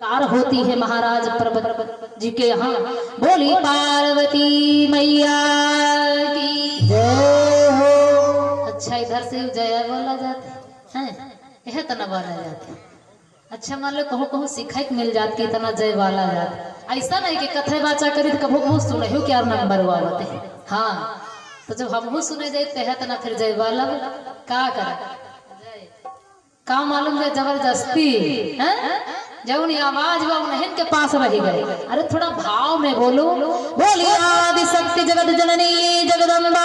Car होती है महाराज पर्वत जी के यहाँ। बोली पार्वती मैया की जय हो। अच्छा इधर से जय बोला जाता है, यह तना बोला जाता है। अच्छा मान लो कहूँ कहूँ सिखाई मिल जाती इतना जय वाला जाता। ऐसा नहीं कि कथे बाचा करी तो कभू मुँह सुने हो क्या नंबर हुआ होते। हाँ तो जब हम मुँह सुने जाए तो है तना फिर जय वाला का करे का मालूम है जबरदस्ती है जौनी आवाज वो उन्हें के पास रह गए। अरे थोड़ा भाव में बोलो। बोली आदि शक्ति जगत जननी जगदम्बा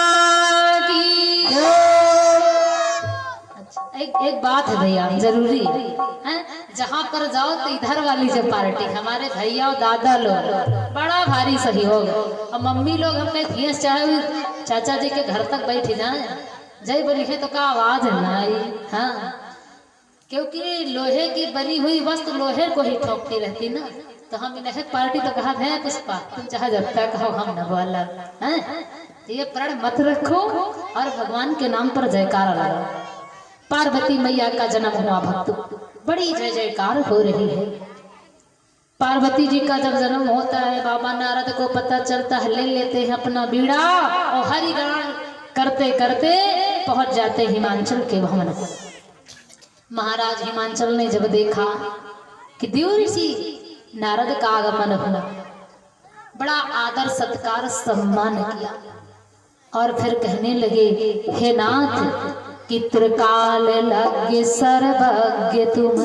की। अच्छा एक बात है भैया जरूरी है, जहाँ पर जाओ तो इधर वाली जो पार्टी हमारे भैया और दादा लोग बड़ा भारी सहयोग और मम्मी लोग हमने भैंस चाहे चाचा जी के घर तक बैठी जाए जय बोली है तो का आवाज है ना आई। हाँ क्योंकि लोहे की बनी हुई वस्तु लोहे को ही ठोकती रहती ना। तो हम इन्हें पार्टी तो कहा है पुष्पा तुम चाहे जब तक कहो हम न बोला है तो ये प्रण मत रखो और भगवान के नाम पर जयकारा लगाओ। पार्वती मैया का जन्म हुआ भक्त बड़ी जय जयकार हो रही है। पार्वती जी का जब जन्म होता है बाबा नारद को पता चलता है, ले लेते हैं अपना बीड़ा और हरि गान करते करते पहुंच जाते हिमाचल के भवन पर। महाराज हिमाचल ने जब देखा कि देव ऋषि नारद का आगमन हुआ, बड़ा आदर सत्कार सम्मान किया और फिर कहने लगे, हे नाथ कि त्रिकाल लग्य सर्वज्ञ तुम,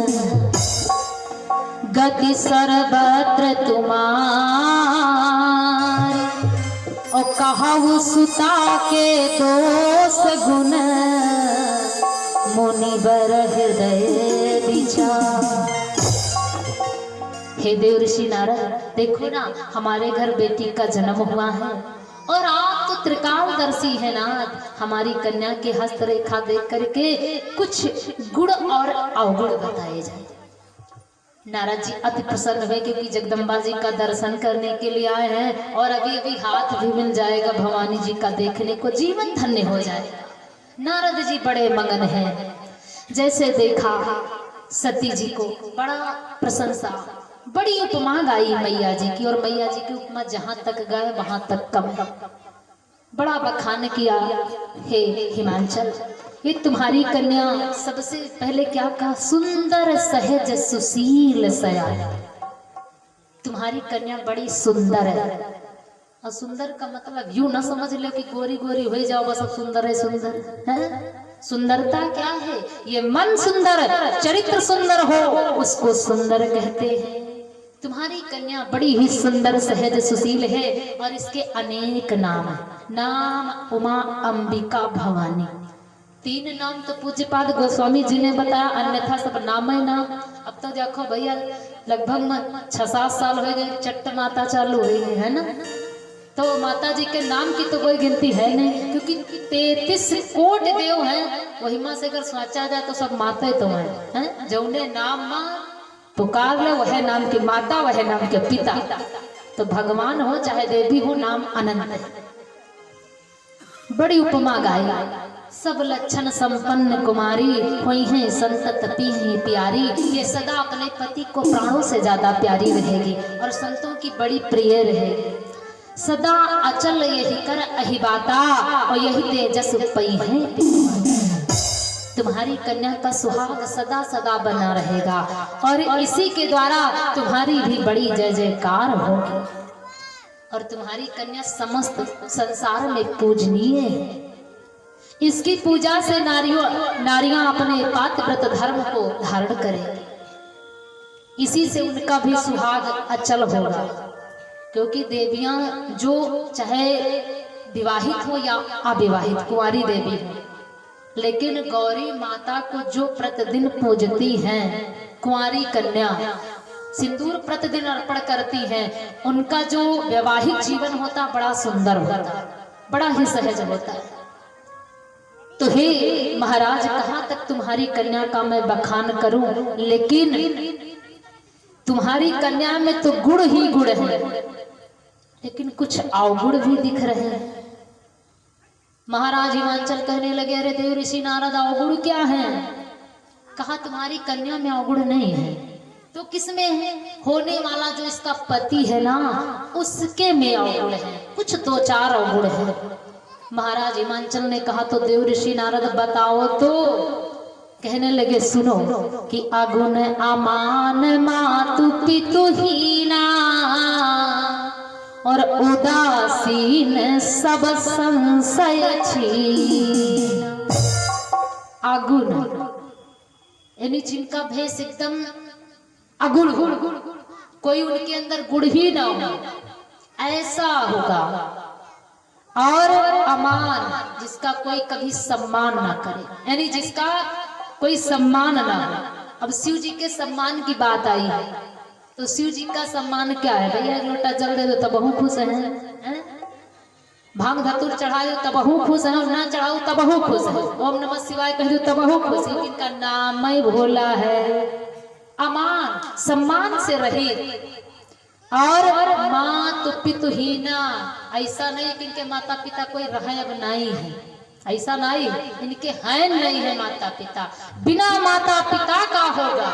गति सर्वत्र तुम्हारी, और कहु सुता के दोष गुण, मुनिवर हृदय विचार। हे देव ऋषि नारद देखो ना हमारे घर बेटी का जन्म हुआ है और आप तो त्रिकालदर्शी है नाथ। हमारी कन्या के हस्तरेखा देख करके कुछ गुण और अवगुण बताए जाए। नारद जी अति प्रसन्न हुए क्योंकि जगदम्बा जी का दर्शन करने के लिए आए हैं और अभी अभी हाथ भी मिल जाएगा भवानी जी का देखने को, जीवन धन्य हो जाएगा। नारद जी बड़े मगन हैं। जैसे देखा सती जी को बड़ा प्रशंसा, बड़ी उपमा गाई मैया जी की और मैया जी की उपमा जहां तक गए वहां तक कम। बड़ा बखान किया, हे हिमाचल ये तुम्हारी कन्या सबसे पहले क्या कहा, सुंदर सहज सुशील सया। तुम्हारी कन्या बड़ी सुंदर है और सुंदर का मतलब यूं ना समझ लो कि गोरी गोरी हो जाओ बस अब सुंदर है। सुंदर है सुंदरता क्या है, ये मन सुंदर चरित्र सुंदर हो उसको सुंदर कहते हैं। तुम्हारी कन्या बड़ी ही सुंदर सहज सुशील है और इसके अनेक नाम है। नाम उमा अंबिका भवानी, 3 नाम तो पूज्यपाद गोस्वामी जी ने बताया, अन्यथा सब नाम है नाम। अब तो देखो भैया लगभग 6-7 साल हो गए चट्ट माता चालू हुई है ना, तो माता जी के नाम की तो कोई गिनती है नहीं क्योंकि 33 कोटि देव हैं। वही माँ से अगर सोचा जाए तो सब माता तो हैं, जौने नाम माँ पुकार ले वह नाम की माता वह नाम के पिता। तो भगवान हो चाहे देवी हो नाम अनंत है। बड़ी उपमा गाई, सब लक्षण संपन्न कुमारी हुई है संतत पी प्यारी। ये सदा अपने पति को प्राणों से ज्यादा प्यारी रहेगी और संतों की बड़ी प्रिय रहेगी। सदा अचल यही कर अहिबाता और यही तेजस पई है। तुम्हारी कन्या का सुहाग सदा सदा बना रहेगा और इसी के द्वारा तुम्हारी भी बड़ी जय जयकार होगी और तुम्हारी कन्या समस्त संसार में पूजनीय है। इसकी पूजा से नारियां अपने पातिव्रत धर्म को धारण करेंगी। इसी से उनका भी सुहाग अचल होगा क्योंकि देवियां जो चाहे विवाहित हो या अविवाहित कुंवारी देवी हो, लेकिन गौरी माता को जो प्रतिदिन पूजती हैं, कुंवारी कन्या सिंदूर प्रतिदिन अर्पण करती हैं, उनका जो वैवाहिक जीवन होता बड़ा सुंदर होता, बड़ा ही सहज होता है। तो हे महाराज कहाँ तक तुम्हारी कन्या का मैं बखान करूं, लेकिन तुम्हारी कन्या में तो गुण ही गुण है लेकिन कुछ अवगुण भी दिख रहे हैं। महाराज हिमाचल कहने लगे, अरे देव ऋषि नारद अवगुण क्या है? कहा तुम्हारी कन्या में अवगुण नहीं है, तो किसमें है? होने वाला जो इसका पति है ना, उसके में अवगुण है, कुछ 2-4 अवगुण है। महाराज हिमांचल ने कहा तो देव ऋषि नारद बताओ तो। कहने लगे सुनो कि अगुण अमान मातु पितु हीना और उदासीन सब संशय छीना। अगुण यानी जिनका भेष एकदम अगुण हो, कोई उनके अंदर गुण ही ना हो, ऐसा होगा। और अमान जिसका कोई कभी सम्मान ना करे, यानी जिसका कोई सम्मान ना हो। अब शिव जी के सम्मान की बात आई है तो शिव जी का सम्मान क्या है? भैया एक लोटा जल दे दो तब बहु खुश है, भांग धतूर चढ़ाओ तब बहु खुश है, और ना चढ़ाओ तब बहु खुश है, ओम नमः शिवाय कह दो तब बहु खुश है। इनका नाम ही भोला है। अमान सम्मान से रहे। और मातु पितु हीना, ऐसा नहीं कि इनके माता पिता कोई रहे अब नहीं है, ऐसा नहीं, इनके हैं नहीं है माता पिता, बिना माता पिता का होगा।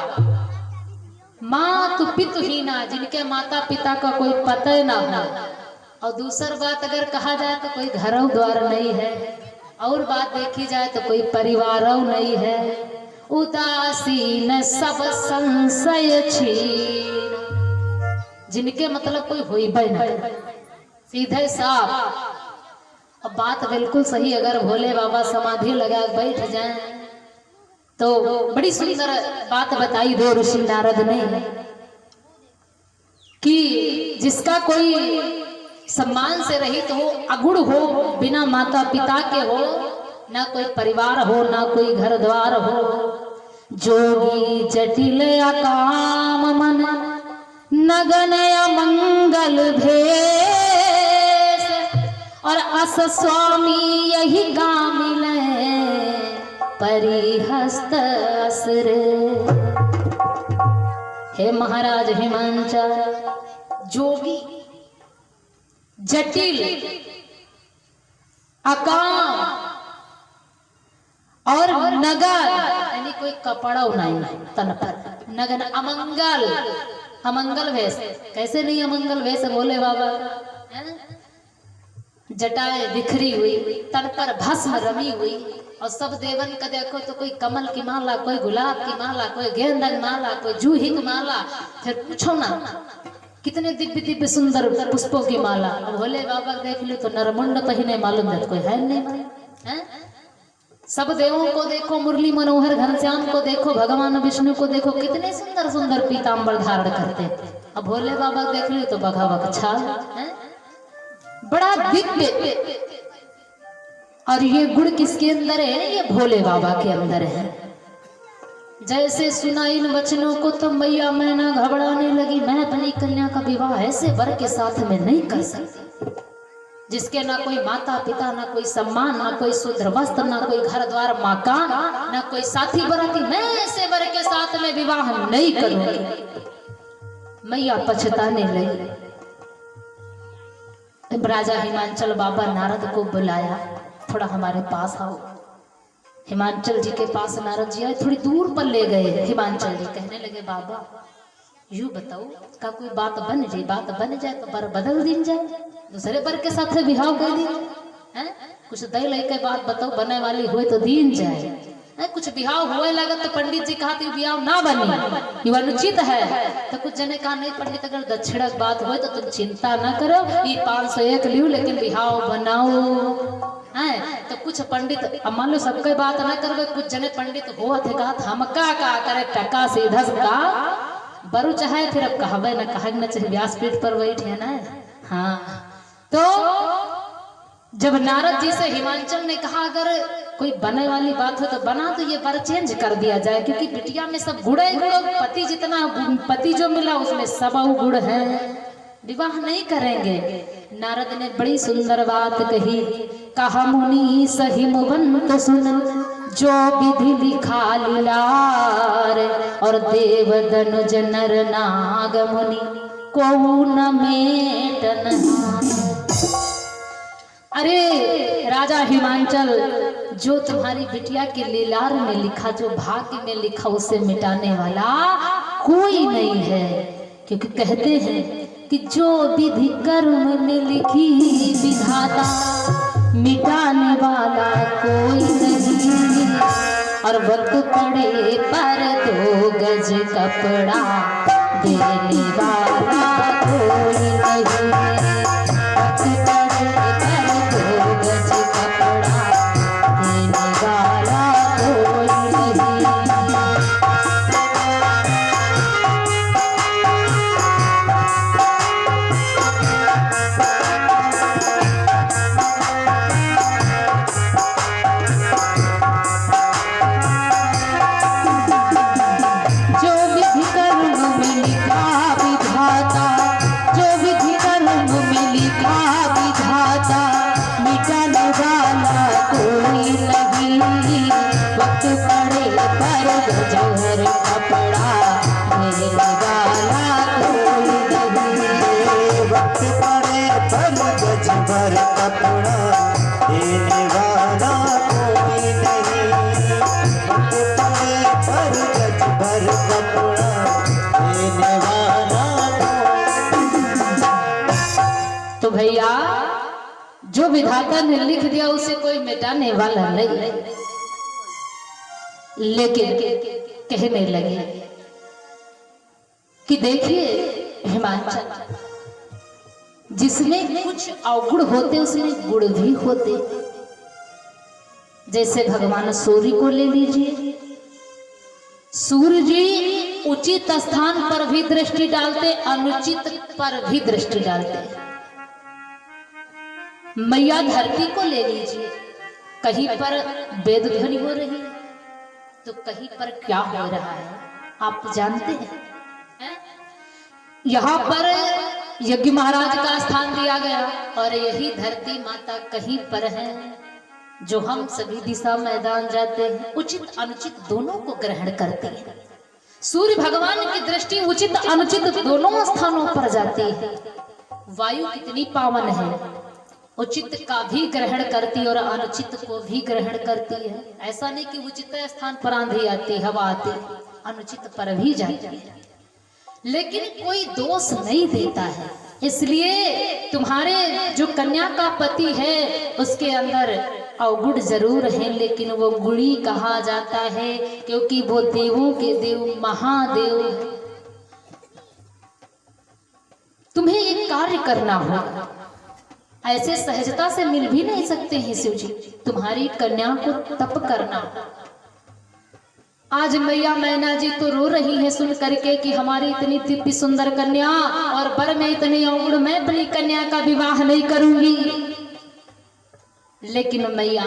मातु पितु हीना, जिनके माता पिता का कोई पता ना हो। और दूसर बात अगर कहा जाए तो कोई घर द्वार नहीं है, और बात देखी जाए तो कोई परिवार नहीं है। उदासीन सब संशय छीन, जिनके मतलब कोई हुई नहीं, सीधे साफ। अब बात बिल्कुल सही, अगर भोले बाबा समाधि लगा बैठ जाएं तो बड़ी सुंदर बात बताई दो ऋषि नारद ने कि जिसका कोई सम्मान से रहित हो, अगुण हो, बिना माता पिता के हो, ना कोई परिवार हो, ना कोई घर द्वार हो। जोगी जटिल अकाम मन नगन मंगल भेष और अस स्वामी यही गामिल परिहस्त असुर। हे महाराज हिमांचल, जोगी जटिल अकाम और नगर, यानी कोई कपड़ा नहीं तन पर, नगन अमंगल, अमंगल वेश। कैसे नहीं अमंगल वेश बोले बाबा? जटाएं बिखरी हुई, तन पर भस्म रमी हुई, और सब देवन का देखो तो कोई कमल की माला, कोई गुलाब की माला, कोई गेंदा की माला, कोई जूही की माला, फिर पूछो ना कितने दिव्य दिव्य सुंदर पुष्पों की माला। भोले बाबा देख लो तो नरमुंड पहने मालूम है कोई है नहीं है? सब देवों को देखो, मुरली मनोहर घनश्याम को देखो, भगवान विष्णु को देखो, कितने सुंदर सुंदर पीताम्बर धारण करते। अब भोले बाबा देख लो तो बघा बघ छाल, बड़ा दिव्य। और ये गुण किसके अंदर है? ये भोले बाबा के अंदर है। जैसे सुना इन वचनों को तो मैया मैं ना घबराने लगी। मैं अपनी कन्या का विवाह ऐसे वर के साथ में नहीं कर सकती जिसके ना कोई माता पिता, ना कोई सम्मान, ना कोई शुद्ध वस्त्र, ना कोई घर द्वार मकान, ना कोई साथी बराती। मैं ऐसे वर के साथ में विवाह नहीं करूंगी। मैया पछताने लगी। राजा हिमांचल बाबा नारद को बुलाया, थोड़ा हमारे पास आओ। हिमांचल जी के पास नारद जी आए, थोड़ी दूर पर ले गए। हिमांचल जी कहने लगे बाबा यूं बताओ का कोई बात बन जाए, बात बन जाए तो बर बदल दिन जाए, दूसरे बर के साथ बिहाव कर दी है। कुछ दे लेके बात बताओ बने वाली हुए तो दीन जाए। कुछ बिहाव हुए लगा तो पंडित जी कहा बिहाव ना बनी, ये अनुचित है। तो कुछ जने कहा नहीं पंडित अगर दक्षिणक बात हो तो तुम चिंता ना करो, ये 501 लियो लेकिन बिहाव बनाओ है। तो कुछ पंडित मान लो सबके बात ना करवे, कुछ जने पंडित हो थे कहा हमका का करे टका सीधा का बरु चाहे फिर अब कहवे ना कहे ना चाहे व्यासपीठ पर बैठे ना। हाँ तो जब नारद जी से हिमांचल ने कहा अगर कोई बने वाली बात हो तो बना, तो ये बर चेंज कर दिया जाए क्योंकि बिटिया में सब गुण पति जितना पति जो मिला उसमें सब गुण है, विवाह नहीं करेंगे। नारद ने बड़ी सुंदर बात कही, कहा मुनि सही मुबंत सुन जो विधि लिखा लीलार और देव दनुज नर नाग मुनि को न मेटन। अरे राजा हिमांचल, जो तुम्हारी बिटिया के लीलार में लिखा, जो भाग्य में लिखा उसे मिटाने वाला कोई नहीं है, क्योंकि कहते हैं कि जो विधि कर्म में लिखी विधाता मिटाने वाला कोई नहीं, और वक्त पड़े पर 2 गज कपड़ा देने वाला कोई नहीं, वक्त पड़े पर 2 गज कपड़ा देने वाला कोई नहीं। तो भैया जो विधाता ने लिख दिया उसे कोई मिटाने वाला नहीं, लेकिन कहने लगे कि देखिए हिमांचल, जिसमें कुछ अवगुण होते उसमें गुण भी होते। जैसे भगवान सूर्य को ले लीजिए, सूर्य जी उचित स्थान पर भी दृष्टि डालते, अनुचित पर भी दृष्टि डालते। मैया धरती को ले लीजिए, कहीं पर वेद ध्वनि हो रही है तो कहीं पर क्या हो रहा है आप जानते हैं? यहाँ पर यज्ञ महाराज का स्थान दिया गया और यही धरती माता कहीं पर है जो हम सभी दिशा मैदान जाते हैं, उचित अनुचित दोनों को ग्रहण करते हैं। सूर्य भगवान की दृष्टि उचित अनुचित दोनों स्थानों पर जाती है। वायु कितनी पावन है, उचित का भी ग्रहण करती और अनुचित को भी ग्रहण करती है। ऐसा नहीं कि उचित स्थान पर आंधी आती, हवा आती, अनुचित पर भी जाती है, लेकिन कोई दोष नहीं देता है। इसलिए तुम्हारे जो कन्या का पति है उसके अंदर अवगुण जरूर है, लेकिन वो गुणी कहा जाता है क्योंकि वो देवों के देव महादेव है। तुम्हें एक कार्य करना होगा, ऐसे सहजता से मिल भी नहीं सकते हैं शिव जी। तुम्हारी कन्या को तप करना। आज मैया मैना जी तो रो रही है सुन करके कि हमारी इतनी दिव्य सुंदर कन्या और बर में इतने अवगुण, मैं अपनी कन्या का विवाह नहीं करूंगी। लेकिन मैया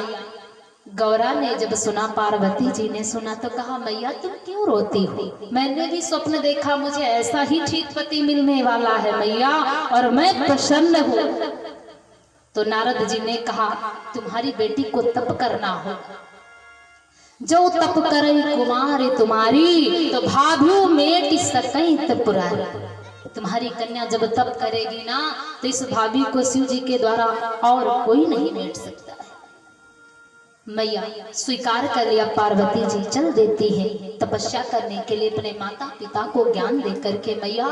गौरा ने जब सुना, पार्वती जी ने सुना तो कहा मैया तुम क्यों रोती हो? मैंने भी स्वप्न देखा, मुझे ऐसा ही ठीक पति मिलने वाला है मैया और मैं प्रसन्न हूँ। तो नारद जी ने कहा तुम्हारी बेटी को तप करना हो, जो तप करे कुमारी तुम्हारी तो भाभू मेट सकई पुरारी। तुम्हारी कन्या जब तप करेगी ना तो इस भाभी को शिव जी के द्वारा और कोई नहीं मेट सकता है। मैया स्वीकार कर लिया, पार्वती जी चल देती है तपस्या करने के लिए अपने माता पिता को ज्ञान दे करके। मैया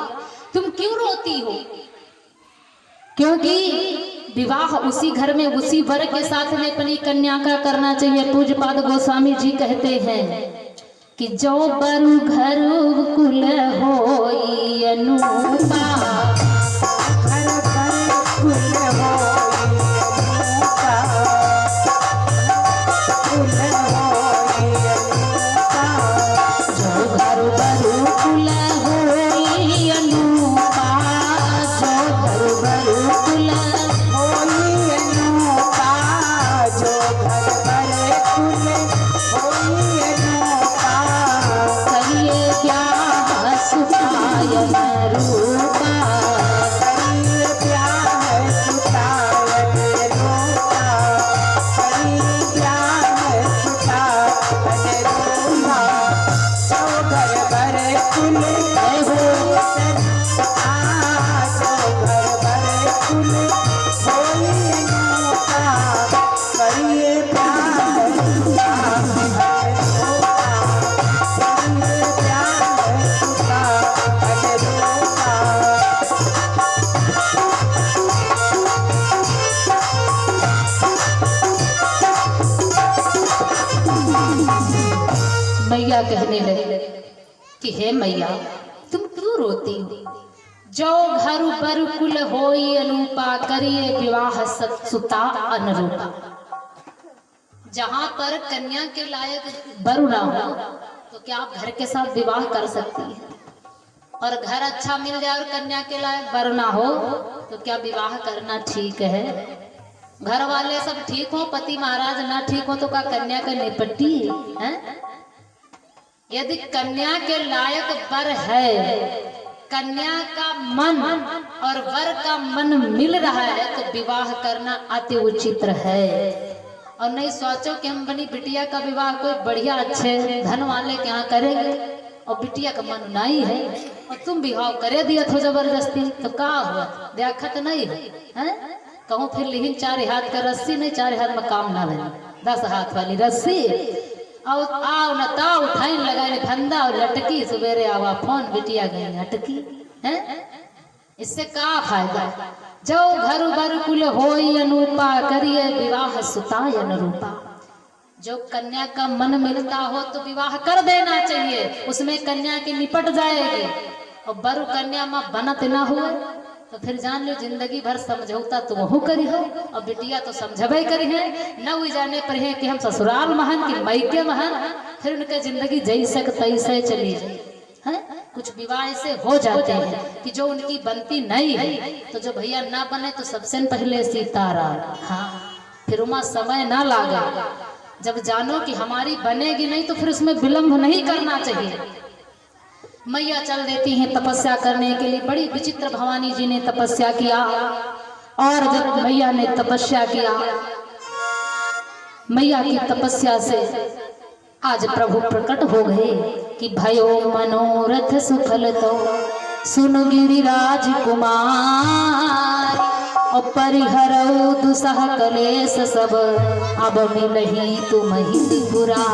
तुम क्यों रोती हो? क्योंकि विवाह उसी घर में उसी वर के साथ में अपनी कन्या का करना चाहिए। पूज्यपाद गोस्वामी जी कहते हैं कि जो बरु घर कुल होई अनुपा, कहने लगे कि हे मैया तुम क्यों रोती हो? जो घर बर कुल होई अनुपा करिए विवाह सुता अनुरूपा। जहाँ पर कन्या के लायक बर ना हो तो क्या आप घर के साथ विवाह कर सकती है? और घर अच्छा मिल जाए और कन्या के लायक बर ना हो तो क्या विवाह करना ठीक है? घर वाले सब ठीक हो, पति महाराज ना ठीक हो तो क्या कन्या का निपट्टी है? यदि कन्या के लायक वर है, कन्या का मन और वर का मन मिल रहा है तो विवाह करना अति उचित है। और नहीं सोचो कि हम बनी बिटिया का विवाह कोई बढ़िया अच्छे धन वाले के यहाँ करेंगे और बिटिया का मन नहीं है और तुम विवाह करे दिया तो जबरदस्ती तो क्या हुआ? देखत नहीं है? कहूँ फिर लेकिन 4 हाथ का रस्सी नहीं, 4 हाथ में काम ना बने, 10 हाथ वाली रस्सी और आओ न ताओ उठाई लगाए फंदा और लटकी, सवेरे आवा फोन बिटिया गई अटकी है। इससे क्या फायदा? जो घर बर कुल होई अनुपा करिए विवाह सुताय अनुरूपा। जो कन्या का मन मिलता हो तो विवाह कर देना चाहिए, उसमें कन्या की निपट जाएगी। और बर कन्या में बनत ना हुए तो फिर जान लो जिंदगी भर समझौता तो वह करी है और बिटिया तो समझबे करी है। न हुई जाने पर है कि हम ससुराल महान की मैके महान, फिर उनका जिंदगी जैसे तैसे चली जाए है। कुछ विवाह ऐसे हो जाते हैं कि जो उनकी बनती नहीं है तो जो भैया ना बने तो सबसे पहले सीताराम, हाँ फिर उमा समय ना लागे। जब जानो कि हमारी बनेगी नहीं तो फिर उसमें विलंब नहीं करना चाहिए। मैया चल देती हैं तपस्या करने के लिए। बड़ी विचित्र भवानी जी ने तपस्या किया और जब मैया ने तपस्या किया, मैया की तपस्या से आज प्रभु प्रकट हो गए कि भयो मनोरथ सुफल तो सुन गिरिराज कुमार और परिहरऊ दुसह कलेश सब अब मिलही तुम्हि त्रिपुरा।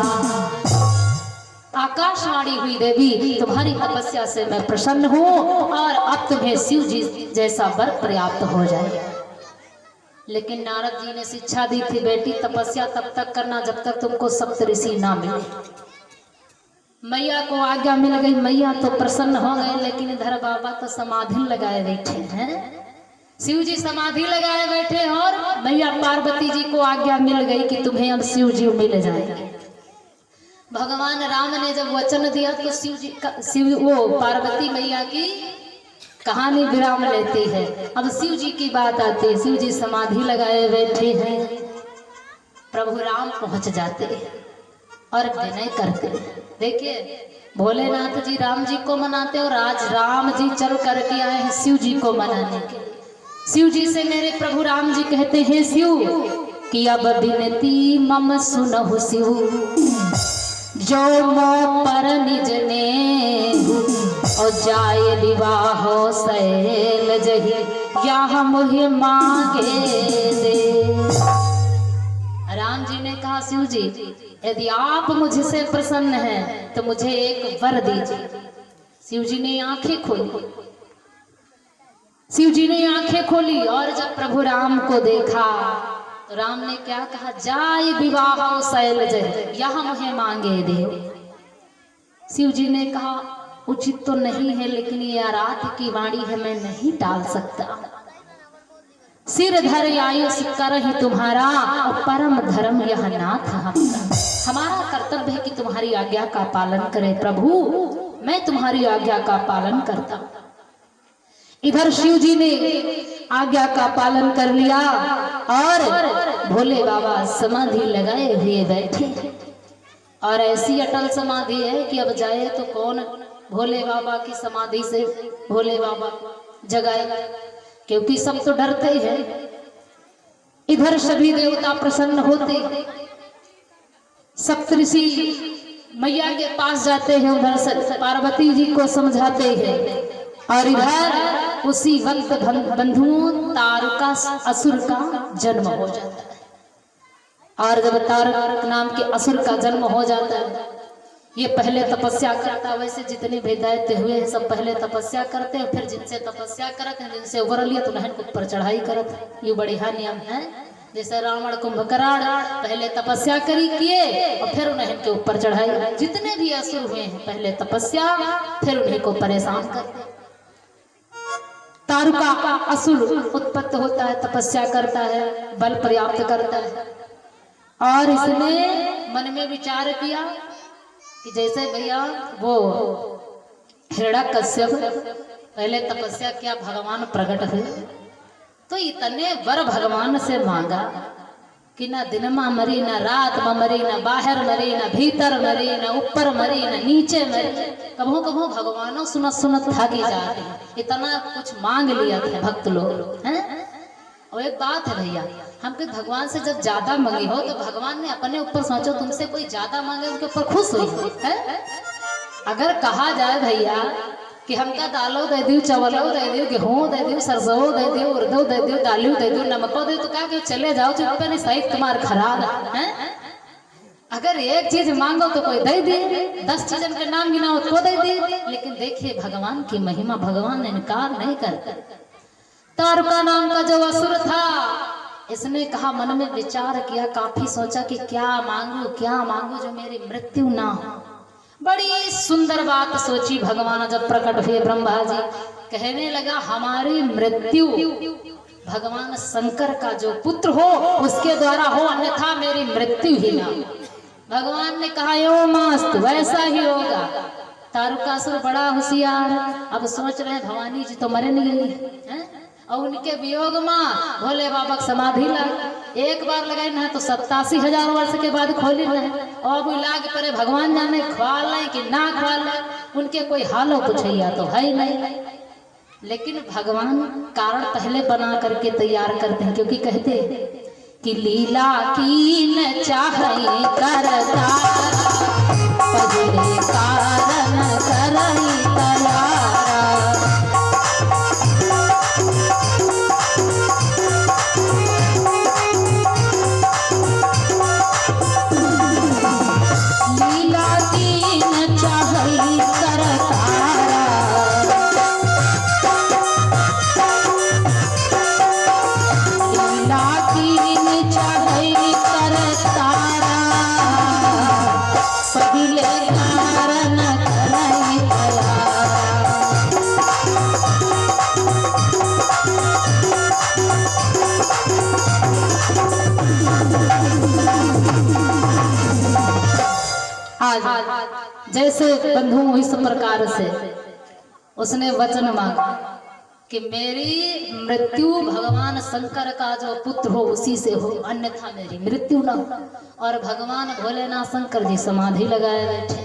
आकाशवाणी हुई देवी तुम्हारी तपस्या से मैं प्रसन्न हूँ और अब तुम्हें शिव जी जैसा वर प्राप्त हो जाए। लेकिन नारद जी ने शिक्षा दी थी बेटी तपस्या तब तक करना जब तक तुमको सप्तऋषि ना मिले। मैया को आज्ञा मिल गई, मैया तो प्रसन्न हो गए, लेकिन इधर बाबा तो समाधि लगाए बैठे हैं। शिव जी समाधि लगाए बैठे और मैया पार्वती जी को आज्ञा मिल गई कि तुम्हें अब शिव जी मिल जाएंगे। भगवान राम ने जब वचन दिया तो शिव वो पार्वती मैया की कहानी विराम लेती है। अब शिव जी की बात आती है। शिव जी समाधि लगाए बैठे हैं, प्रभु राम पहुंच जाते हैं और विनय करते हैं। देखिए भोलेनाथ जी राम जी को मनाते और आज राम जी चल करके आए हैं शिव जी को मनाने के। शिव जी से मेरे प्रभु राम जी कहते हैं शिव कि अब विनती मम सुनहु शिव जो मो पर निज ने और जाए विवाह शैल जही या मुझे मांगे दे। राम जी ने कहा शिव जी यदि आप मुझसे प्रसन्न हैं तो मुझे एक वर दीजिए। शिव जी ने आंखें खोली, शिव जी ने आंखें खोली और जब प्रभु राम को देखा तो राम ने क्या कहा? जाय विवाह शैल जय यह मुझे मांगे दे। शिव जी ने कहा उचित तो नहीं है लेकिन ये आराध्य की वाणी है, मैं नहीं टाल सकता। सिर धर आयुष कर ही तुम्हारा और परम धर्म यह नाथ हमारा कर्तव्य है कि तुम्हारी आज्ञा का पालन करें। प्रभु मैं तुम्हारी आज्ञा का पालन करता हूं। इधर शिव जी ने आज्ञा का पालन कर लिया और भोले बाबा समाधि लगाए हुए बैठे और ऐसी अटल समाधि है कि अब जाए तो कौन भोले बाबा की समाधि से भोले बाबा जगाए, क्योंकि सब तो डरते हैं। इधर सभी देवता प्रसन्न होते, सप्तऋषि मैया के पास जाते हैं, उधर पार्वती जी को समझाते हैं और इधर उसी वक्त बंधुओं तारका असुर का जन्म हो जाता है। और जब तारक नाम के असुर का जन्म हो जाता है, ये पहले तपस्या करता है। वैसे जितने भी दैत्य हुए हैं सब पहले तपस्या करते हैं, फिर जिनसे तपस्या करते हैं जिनसे उबर लिया तो नहन के ऊपर चढ़ाई करते हैं। ये बढ़िया नियम है। जैसे रावण कुंभकर्ण पहले तपस्या करी किए और फिर उन्हें इनके ऊपर चढ़ाई। जितने भी असुर हुए हैं पहले तपस्या, फिर उन्हीं को परेशान करते। तारुका असुर उत्पत्त होता है, तपस्या करता है, बल प्राप्त करता है, और इसने मन में विचार किया कि जैसे भैया वो हिरण्यकश्यप पहले तपस्या किया, भगवान प्रकट हुए, तो इतने वर भगवान से मांगा कि ना दिन में मरी, ना रात में मरी, ना बाहर मरी, ना भीतर मरी, ना ऊपर मरी, ना नीचे मरी। कभो कभो भगवानों सुनत सुनत थकी जाते हैं, इतना कुछ मांग लिया था भक्त लोग हैं। और एक बात है भैया, हम के भगवान से जब ज्यादा मांगी हो तो भगवान ने अपने ऊपर सोचो, तुमसे कोई ज्यादा मांगे उनके ऊपर खुश हुई है। अगर कहा जाए भैया कि हमका दालो दे दियो, चावलो दे दियो, गेहूं दे दियो, सरसों दे दियो, उर्दो दे दियो, दालियो दे दियो, नमको दे दियो, तो क्या कि चले जाओ चुप पे, नहीं सही तुम्हारा खराब है। अगर एक चीज मांगो तो कोई दे दे, 10 चीजों के नाम गिनाओ तो दे दे। लेकिन देखिए भगवान की महिमा, भगवान ने इनकार नहीं करते। तारुका नाम का जो असुर था, इसने कहा, मन में विचार किया, काफी सोचा कि क्या मांगू जो मेरी मृत्यु ना हो। बड़ी सुंदर बात सोची भगवान जब प्रकट हुए ब्रह्मा जी, कहने लगा हमारी मृत्यु भगवान शंकर का जो पुत्र हो उसके द्वारा हो, अन्यथा मेरी मृत्यु ही ना। भगवान ने कहा यो मस्त वैसा ही होगा। तारुकासुर बड़ा होशियार, अब सोच रहे हैं भवानी जी तो मरे नहीं गई, और उनके वियोग में भोले बाबा की समाधि लग एक बार लगाई ना तो 87,000 वर्ष के बाद खोली रहे। और अब लाग परे भगवान जाने ख्वाल नहीं कि ना ख्वाल, उनके कोई हालो पूछैया तो है ही नहीं। लेकिन भगवान कारण पहले बना करके तैयार करते हैं, क्योंकि कहते हैं कि लीला की न चाहे करता, पहले कारण करई तैयारा। जैसे बंधु इस प्रकार से उसने वचन मांगा कि मेरी मृत्यु भगवान शंकर का जो पुत्र हो उसी से हो, अन्यथा मेरी मृत्यु ना हो। और भगवान भोलेनाथ शंकर जी समाधि लगाए बैठे।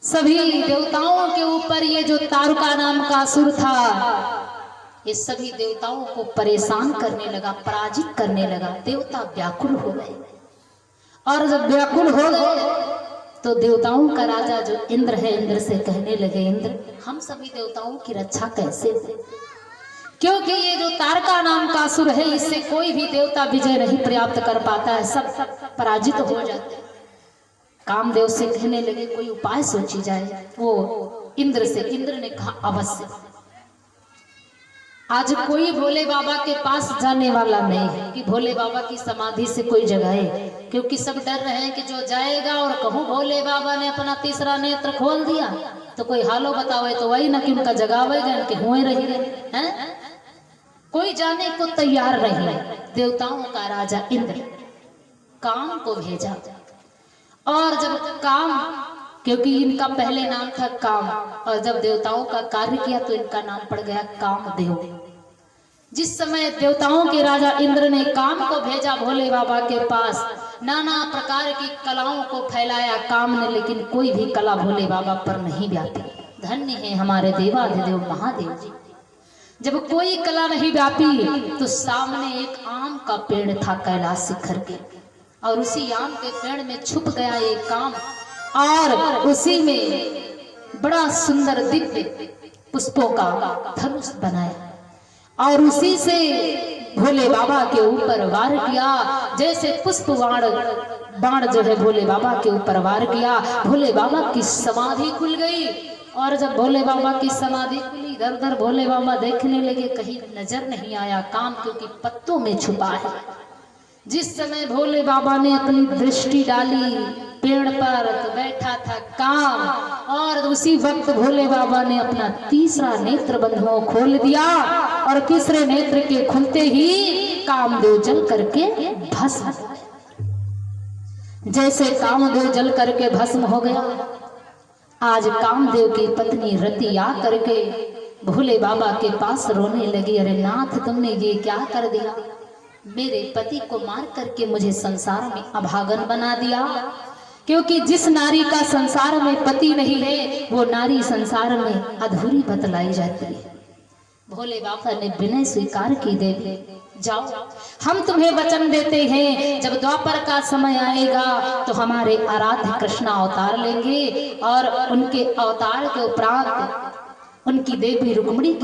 सभी देवताओं के ऊपर ये जो तारुका नाम का असुर था, ये सभी देवताओं को परेशान करने लगा, पराजित करने लगा। देवता व्याकुल हो गए, और जब व्याकुल हो गए तो देवताओं का राजा जो इंद्र है, इंद्र से कहने लगे, इंद्र हम सभी देवताओं की रक्षा कैसे हो? क्योंकि ये जो तारका नाम का असुर है, इससे कोई भी देवता विजय नहीं प्राप्त कर पाता है, सब पराजित हो जाते हैं। कामदेव से कहने लगे कोई उपाय सोची जाए। वो इंद्र से, इंद्र ने कहा अवश्य, आज कोई भोले बाबा के पास जाने वाला नहीं है कि भोले बाबा की समाधि से कोई जगाए, क्योंकि सब डर रहे हैं कि जो जाएगा और कहूँ भोले बाबा ने अपना तीसरा नेत्र खोल दिया तो कोई हालो बतावे तो वही ना कि उनका जगावेगा कि हुए रही हैं। कोई जाने को तैयार नहीं है। देवताओं का राजा इंद्र काम को भेजा, और जब काम, क्योंकि इनका पहले नाम था काम, और जब देवताओं का कार्य किया तो इनका नाम पड़ गया कामदेव। जिस समय देवताओं के राजा इंद्र ने काम को भेजा भोले बाबा के पास, नाना प्रकार की कलाओं को फैलाया काम ने, लेकिन कोई भी कला भोले बाबा पर नहीं व्यापी। धन्य है हमारे देवाधिदेव महादेव जी। जब कोई कला नहीं व्यापी तो सामने एक आम का पेड़ था कैलाश शिखर के, और उसी आम के पेड़ में छुप गया एक काम, और उसी में बड़ा सुंदर दिव्य पुष्पों का धनुष बनाया, और उसी से भोले बाबा के ऊपर वार किया। जैसे पुष्प बाण जो है भोले बाबा के ऊपर वार किया, भोले बाबा की समाधि खुल गई। और जब भोले बाबा की समाधि खुली, इधर उधर भोले बाबा देखने लगे, कहीं नजर नहीं आया काम, क्योंकि पत्तों में छुपा है। जिस समय भोले बाबा ने अपनी दृष्टि डाली पेड़ पर, तो बैठा था काम, और उसी वक्त भोले बाबा ने अपना तीसरा नेत्र बंधुओं खोल दिया, और तीसरे नेत्र के खुलते ही कामदेव जल करके भस्म। जैसे कामदेव जल करके भस्म हो गया, आज कामदेव की पत्नी रति आ करके भोले बाबा के पास रोने लगी, अरे नाथ तुमने ये क्या कर दिया, मेरे पति को मार करके मुझे संसार में अभागन बना दिया। क्योंकि जिस नारी का संसार में पति नहीं है, वो नारी संसार में अधूरी बतलाई जाती है। भोले बाबा ने विनय स्वीकार की, देवी जाओ, हम तुम्हें वचन देते हैं, जब द्वापर का समय आएगा तो हमारे आराध्य कृष्ण अवतार लेंगे, और उनके अवतार के उपरांत उनकी देवी रुक्मिणी की